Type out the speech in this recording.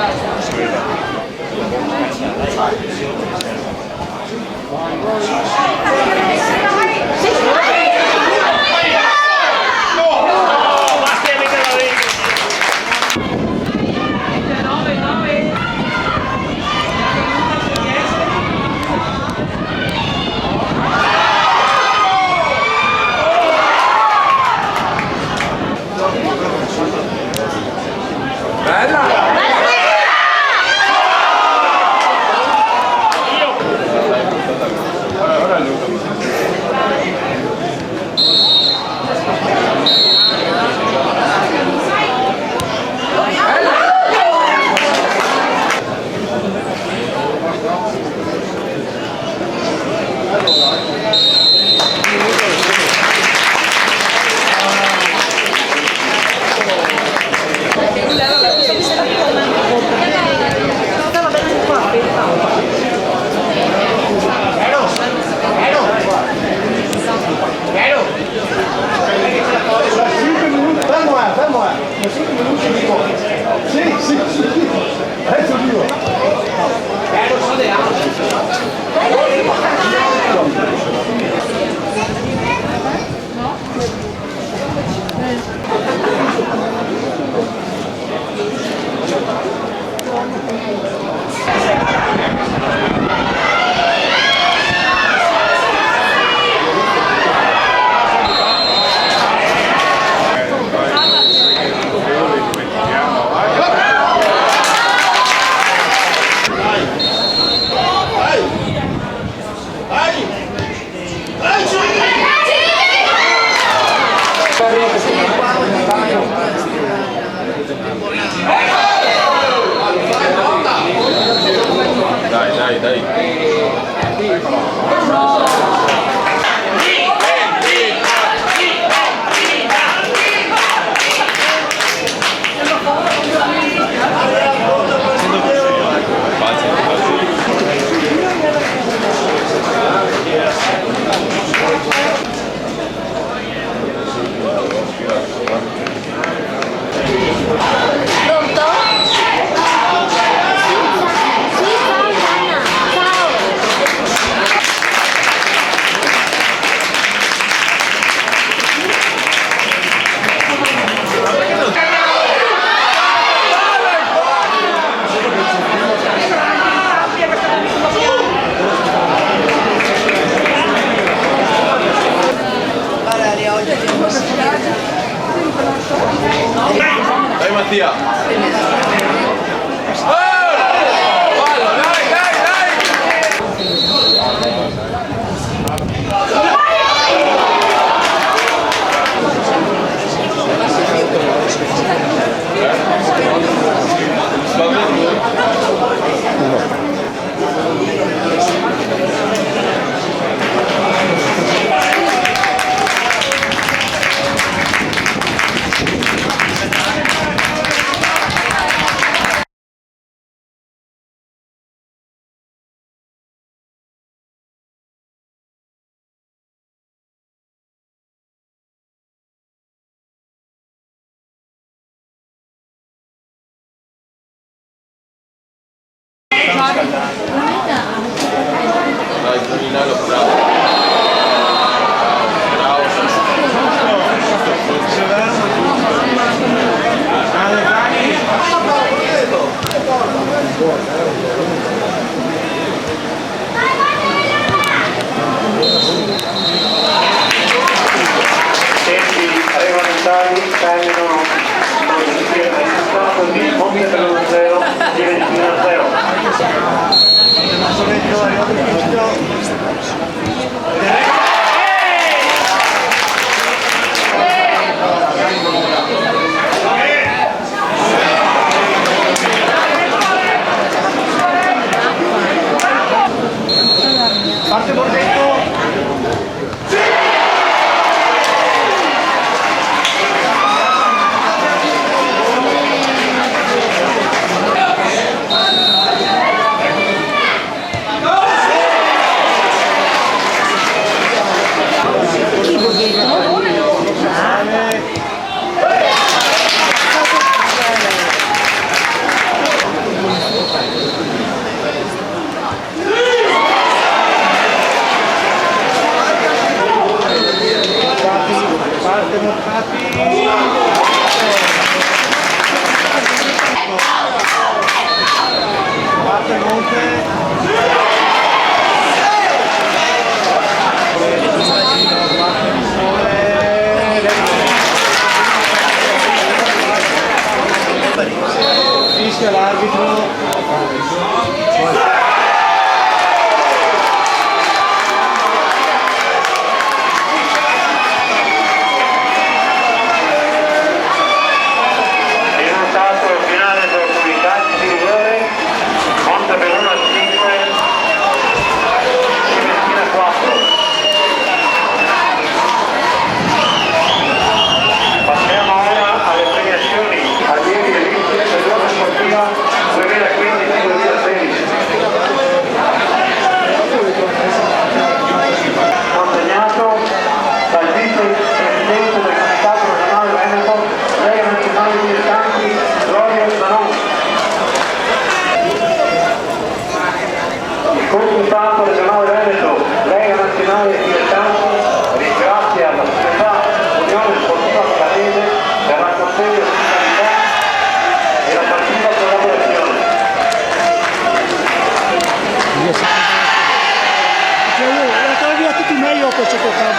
Dai. Dai Mattia! Fallo, dai! Dai, Bruninello, bravo. Tempi regolamentari terminano così Monte per 1-0, diventi 1-0. Fischia l'arbitro. Risultato finale per Cubicati di rigore, Monte Belluno 5, Civentina 4. Passiamo ora alle premiazioni allievi e vittime stagione sportiva 2015-2016. Consegnato dal vicepresidente del Comitato Regionale Veneto, Lega Nazionale Dilettanti, Gloria Zanon. Il Comitato Regionale Veneto, Lega Nazionale Dilettanti, ringrazia la società Unione Sportiva Milanese per la consegna di qualità e la partita collaborazione. Cioè, io la via tutti meglio che c'è toccato.